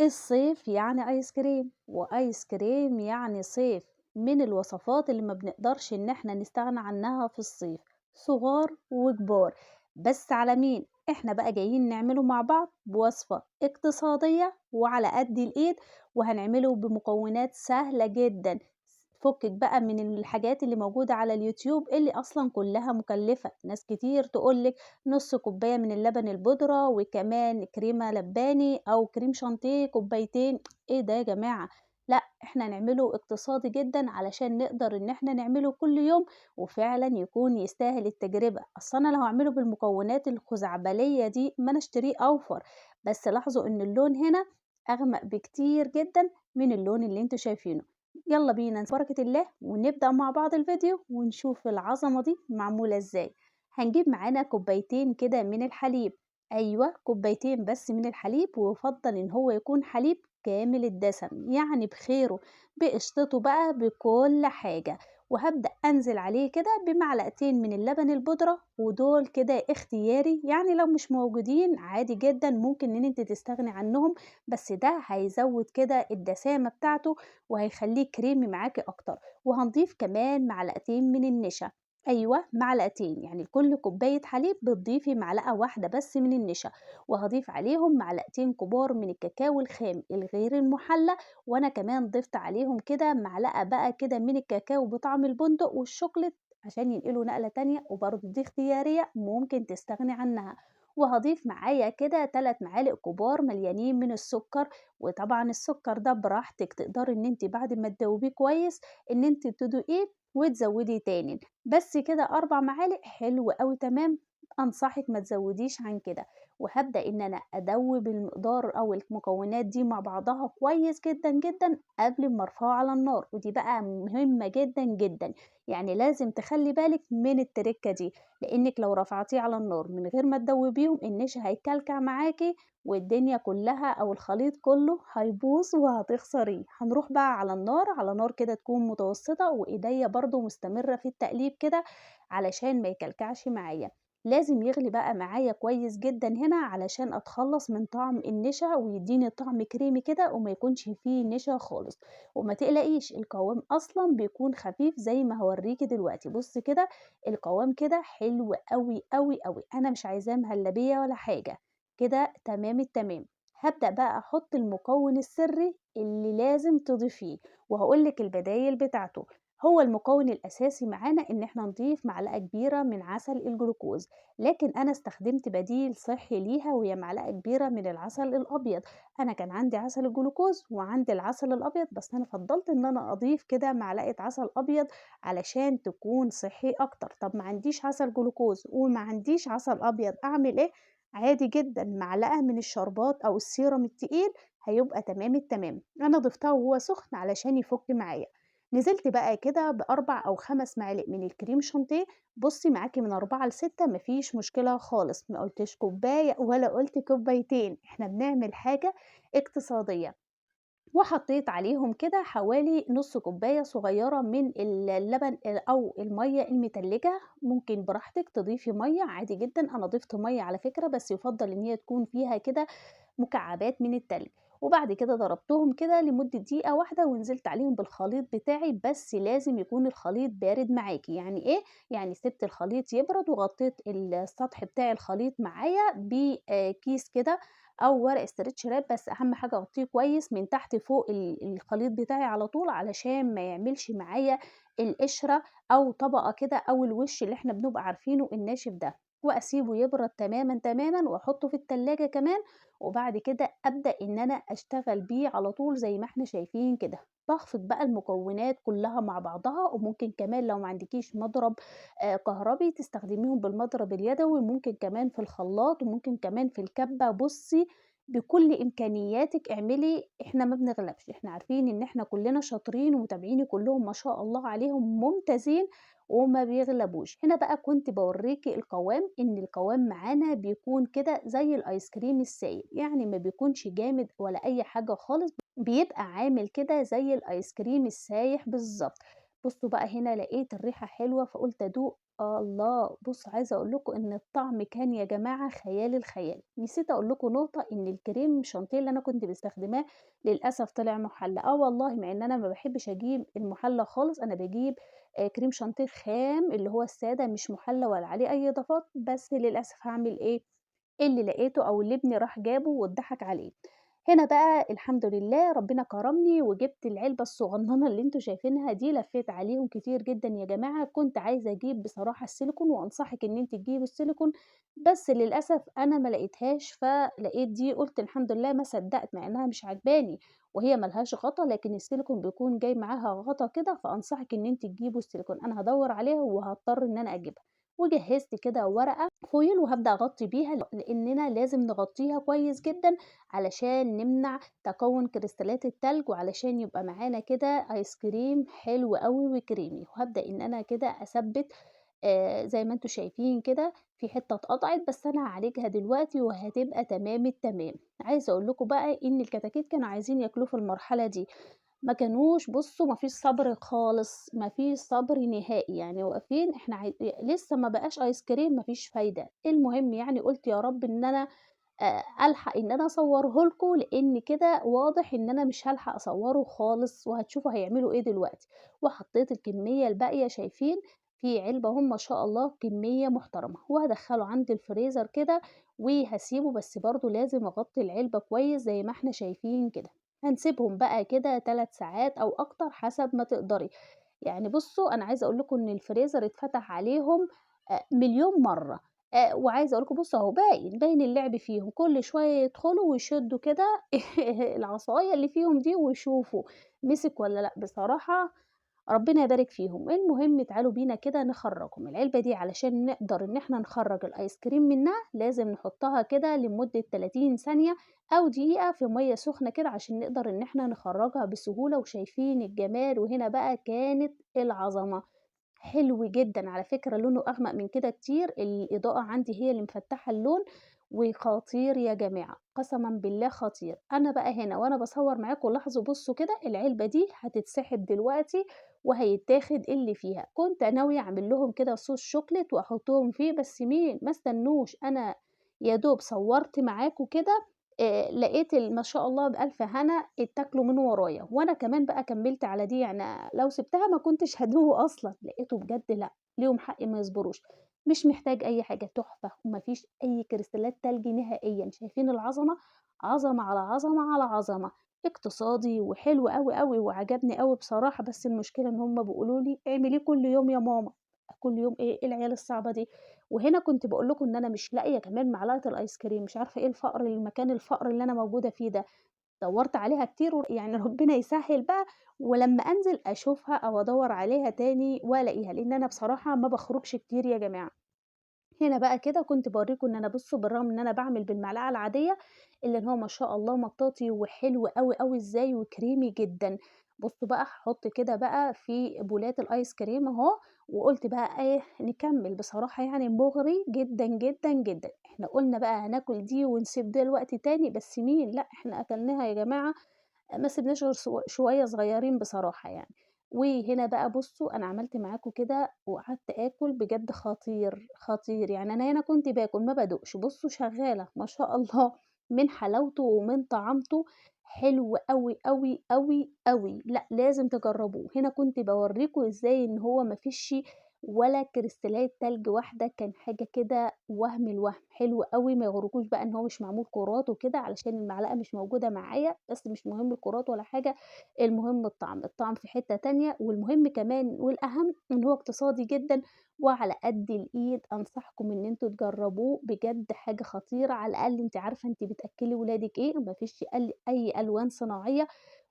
الصيف يعني آيس كريم، وآيس كريم يعني صيف، من الوصفات اللي ما بنقدرش إن إحنا نستغنى عنها في الصيف، صغار وكبار. بس على مين؟ إحنا بقى جايين نعمله مع بعض بوصفة اقتصادية وعلى قد الإيد، وهنعمله بمكونات سهلة جدا. فكك بقى من الحاجات اللي موجودة على اليوتيوب اللي أصلا كلها مكلفة. ناس كتير تقولك نص كوباية من اللبن البودرة وكمان كريمة لباني أو كريم شانتيه كوبايتين. ايه ده يا جماعة؟ لا، احنا نعمله اقتصادي جدا علشان نقدر ان احنا نعمله كل يوم، وفعلا يكون يستاهل التجربة. اصلا انا لو هعمله بالمكونات الخزعبلية دي ما انا اشتريه اوفر. بس لاحظوا ان اللون هنا اغمق بكتير جدا من اللون اللي انتوا شايفينه. يلا بينا بركة الله ونبدأ مع بعض الفيديو ونشوف العظمة دي معمولة ازاي. هنجيب معانا كوبايتين كده من الحليب. ايوه، كوبايتين بس من الحليب، ويفضل ان هو يكون حليب كامل الدسم، يعني بخيره بقشطته بقى بكل حاجة. وهبدأ انزل عليه كده بمعلقتين من اللبن البودرة، ودول كده اختياري، يعني لو مش موجودين عادي جدا ممكن ان انت تستغني عنهم. بس ده هيزود كده الدسامة بتاعته وهيخليه كريمي معاكي اكتر. وهنضيف كمان معلقتين من النشا. أيوه، معلقتين، يعني لكل كوباية حليب بتضيفي معلقة واحدة بس من النشا. وهضيف عليهم معلقتين كبار من الكاكاو الخام الغير المحلى. وأنا كمان ضفت عليهم كده معلقة بقى كده من الكاكاو بطعم البندق والشوكولات عشان ينقلوا نقلة تانية، وبرضه دي اختيارية ممكن تستغني عنها. وهضيف معايا كده 3 معالق كبار مليانين من السكر. وطبعا السكر ده براحتك، تقدري ان انت بعد ما تدوبيه كويس ان انت تدوقيه وتزودي تاني. بس كده 4 معالق حلو أوي تمام. أنصحِك ما تزوّديش عن كده. وهابدأ إن أنا أدوّب المقدار أو المكونات دي مع بعضها كويس جدًا، جدًا قبل ما أرفعه على النار، ودي بقى مهمة جدًا، جدًا. يعني لازم تخلّي بالِك من التركة دي، لإنِّك لو رفعتيه على النار من غير ما تدوّبيهم النشا هيكلكع معاكِ، والدنيا كلّها أو الخليط كلّه هيبوظ وهتخسريه. هنروح بقى على النار، على نار كده تكون متوسطة، وإيديّا برضه مستمرة في التقليب كده علشان ما يكلكعش معايا. لازم يغلي بقى معايا كويس جدًا هنا علشان أتخلّص من طعم النشا ويدّيني طعم كريمي كده وما يكونش فيه نشا خالص. وما تقلقيش، القوام أصلًا بيكون خفيف زي ما هاورّيكِ دلوقتي. بُصّي كده، القوام كده حلو أوي، أوي، أوي، أنا مش عايزاه مهلبية ولا حاجة. كده تمام التمام. هابدأ بقى أحط المكون السري اللي لازم تضيفيه، وهاقول لِك البدايل بتاعته. هو المكون الأساسي معانا إن إحنا نضيف معلقة كبيرة من عسل الجلوكوز، لكن أنا استخدمت بديل صحي ليها وهي معلقة كبيرة من العسل الأبيض. أنا كان عندي عسل الجلوكوز وعندي العسل الأبيض، بس أنا فضلت إن أنا أضيف كده معلقة عسل أبيض علشان تكون صحي أكتر. طب ما عنديش عسل جلوكوز وما عنديش عسل أبيض، أعمل إيه؟ عادي جدًا، معلقة من الشربات أو السيرم التقيل هيبقى تمام التمام. أنا ضفتها وهو سخن علشان يفُك معايا. نزلت بقى كده ب4 أو 5 معالق من الكريم شانتيه. بُصّي معاكِ من 4 ل6 ما فيش مشكلة خالص، ما قُلتش كوباية ولا قُلت كوبايتين، إحنا بنعمل حاجة اقتصادية. وحطيت عليهم كده حوالي نُص كوباية صغيرة من اللبن أو المَيّة المتلجة. ممكن براحتك تضيفي مَيّة عادي جدًا، أنا ضِفت مَيّة على فكرة، بس يُفضّل إن هي تكون فيها كده مكعبات من التلج. وبعد كده ضربتهم كده لمدة دقيقة واحدة ونزلت عليهم بالخليط بتاعي، بس لازم يكون الخليط بارد معاكِ. يعني إيه؟ يعني سِبت الخليط يبرد وغطيت السطح بتاع الخليط معايا كيس كده أو ورق استرتش راب، بس أهم حاجة أغطيه كويس من تحت فوق الخليط بتاعي على طول علشان ما يعملش معايا القشرة أو طبقة كده أو الوش اللي إحنا بنبقى عارفينه الناشف ده. وأسيبه يبرد تمامًا، تمامًا، وأحطه في التلاجة كمان. وبعد كده أبدأ إن أنا أشتغل بيه على طول زي ما إحنا شايفين كده. باخفق بقى المكونات كلها مع بعضها، وممكن كمان لو ما عندكيش مضرب كهربي تستخدميهم بالمضرب اليدوي، ممكن كمان في الخلاط، وممكن كمان في الكبة. بُصّي، بكل إمكانياتِك اعملي، إحنا ما بنغلبش، إحنا عارفين إن إحنا كلنا شاطرين ومتابعيني كلهم ما شاء الله عليهم ممتازين وما بيغلبوش. هنا بقى كنت باورّيكِ القوام، إن القوام معانا بيكون كده زي الآيس كريم السايل، يعني ما بيكونش جامد ولا أي حاجة خالص، بيبقى عامل كده زي الآيس كريم السايح بالضبط. بُصّوا بقى هنا لقيت الريحة حلوة فقُلت أدوق. الله! بُصّوا عايزة أقول لكم إن الطعم كان يا جماعة خيال الخيال، نسيت أقول لكم نقطة إن الكريم شانتيه اللي أنا كنت مستخدماه للأسف طلع مُحلّى، والله مع إن أنا ما باحبش أجيب المُحلّى خالص، أنا باجيب كريم شانتيه خام اللي هو السادة مش مُحلّى ولا عليه أي إضافات، بس للأسف هاعمل إيه، اللي لقيته أو اللي ابني راح جابه واتضحك عليه. هنا بقى الحمد لله ربنا كرمني وجبت العلبة الصغننة اللي أنتم شايفينها دي، لفيت عليهم كتير جدًا يا جماعة، كنت عايزة أجيب بصراحة السيليكون وأنصحِك إن أنتِ تجيبي السيليكون، بس للأسف أنا ما لقيتهاش، فلقيت دي قُلت الحمد لله ما صدّقت مع إنها مش عاجباني وهي ما لهاش غطا، لكن السيليكون بيكون جاي معاها غطا كده، فأنصحِك إن أنتِ تجيبوا السيليكون، أنا هادوّر عليها وهاضطر إن أنا أجيبها. وجهّزت كده ورقة فويل وهابدأ أغطّي بيها لإننا لازم نغطّيها كويس جدًا علشان نمنع تكوّن كريستالات التلج، وعلشان يبقى معانا كده آيس كريم حلو أوي وكريمي، وهابدأ إن أنا كده أثبّت زي ما أنتم شايفين كده في حتّة اتقطعت، بس أنا هاعالجها دلوقتي وهتبقى تمام التمام. عايزة أقول لكم بقى إن الكتاكيت كانوا عايزين ياكلوه في المرحلة دي، ما كانوش بُصّوا ما فيش صبر خالص، ما فيش صبر نهائي، يعني واقفين إحنا لسه ما بقاش آيس كريم ما فيش فايدة. المهم يعني قُلت يا رب إن أنا ألحق إن أنا أصوّره لكم، لإن كده واضح إن أنا مش هالحق أصوّره خالص، وهتشوفوا هيعملوا إيه دلوقتي. وحطيت الكمية الباقية شايفين في علبة أهو ما شاء الله كمية محترمة، وهادخّله عندي الفريزر كده وهاسيبه، بس برضه لازم أغطّي العلبة كويس زي ما إحنا شايفين كده. هنسيبهم بقى كده 3 ساعات أو أكتر حسب ما تقدري. يعني بُصّوا أنا عايزة أقول لكم إن الفريزر اتفتح عليهم مليون مرّة. وعايزة أقول لكم بُصّوا أهو باين اللعب فيهم، كل شوية يدخلوا ويشدّوا كده العصاية اللي فيهم دي ويشوفوا مسك والّا لأ، بصراحة ربنا يبارك فيهم. المهم تعالوا بينا كده نخرّجهم، العلبة دي علشان نقدر إن إحنا نخرّج الآيس كريم منها لازم نحطها كده لمدة 30 ثانية أو دقيقة في مَيّة سخنة كده عشان نقدر إن إحنا نخرّجها بسهولة، وشايفين الجمال، وهنا بقى كانت العظمة. حلو جدًا، على فكرة لونه أغمق من كده كتير، الإضاءة عندي هي اللي مفتحة اللون، وخطير يا جماعة، قسمًا بالله خطير. أنا بقى هنا وأنا باصور معاكم لاحظوا بُصّوا كده العلبة دي هتتسحب دلوقتي وهيتاخد اللي فيها، كنت ناوية أعمل لهم كده صوص شوكليت وأحطهم فيه بس مين، ما استنوش، أنا يا دوب صورت معاكم كده لقيت ما شاء الله بألف هنا اتاكلوا من ورايا، وأنا كمان بقى كمّلت على دي، يعني لو سِبتها ما كنتش هادوقه أصلًا، لقيته بجد لأ، ليهم حق ما يصبروش، مش محتاج أي حاجة، تحفة وما فيش أي كريستالات تلج نهائيًا، شايفين العظمة؟ عظمة على عظمة على عظمة، اقتصادي وحلو أوي، أوي وعجبني أوي بصراحة، بس المشكلة إن هُم بيقولوا لي: "اعمليه كل يوم يا ماما." كل يوم إيه، إيه العيال الصعبة دي؟ وهنا كنت باقول لكم إن أنا مش لاقية كمان معلقة الآيس كريم، مش عارفة إيه الفقر اللي أنا موجودة فيه ده، دوّرت عليها كتير يعني ربنا يسهّل بقى، ولمّا أنزل أشوفها أو أدوّر عليها تاني وألاقيها، لإن أنا بصراحة ما باخرجش كتير يا جماعة. هنا بقى كده كنت باورّيكم إن أنا بُصّوا بالرغم إن أنا باعمل بالمعلقة العادية، إلا إن هو ما شاء الله مطاطي وحلو أوي، أوي إزاي وكريمي جدًا. بُصّوا بقى هاحط كده بقى في بولات الآيس كريم أهو، وقُلت بقى إيه نكمّل بصراحة يعني مُغري جدًا، جدًا، جدًا. إحنا قُلنا بقى هناكل دي ونسيب ده لوقت تاني، بس مين، لأ إحنا أكلناها يا جماعة ما سيبناش غير شوية صغيّرين بصراحة يعني. وهنا بقى بُصّوا أنا عملت معاكم كده وقعدت آكل بجد خطير، خطير، يعني أنا هنا كنت باكل ما بادوقش، بُصّوا شغّالة ما شاء الله من حلاوته ومن طعامته حلو أوي، أوي، أوي، أوي، لأ لازم تجرّبوه. هنا كنت باورّيكم إزاي إن هو ما فيش ولا كريستالية تلج واحدة، كان حاجة كده وهم الوهم، حلو أوي، ما يغركوش بقى إن هو مش معمول كورات وكده علشان المعلقة مش موجودة معايا، بس مش مهم الكورات ولا حاجة، المهم الطعم، الطعم في حتة تانية، والمهم كمان والأهم إن هو اقتصادي جدًا وعلى قد الإيد، أنصحكم إن أنتم تجربوه بجد حاجة خطيرة، على الأقل أنتِ عارفة أنتِ بتأكلي ولادِك إيه، ما فيش أي ألوان صناعية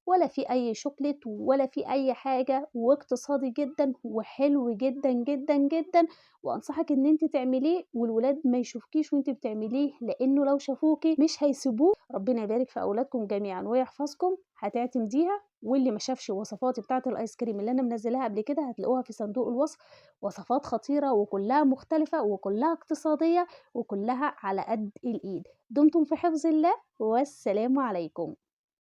ولا في أي شوكليت ولا في أي حاجة، واقتصادي جدًا وحلو جدًا، جدًا، جدًا، وأنصحِك إن أنتِ تعمليه والولاد ما يشوفكيش وأنتِ بتعمليه، لإنه لو شافوكِ مش هيسيبوه. ربنا يبارك في أولادكم جميعًا ويحفظكم، هتعتمديها، واللي ما شافش وصفاتي بتاعة الآيس كريم اللي أنا منزّلاها قبل كده هتلاقوها في صندوق الوصف، وصفات خطيرة وكلّها مختلفة وكلّها اقتصادية وكلّها على قد الإيد. دمتم في حفظ الله والسلام عليكم.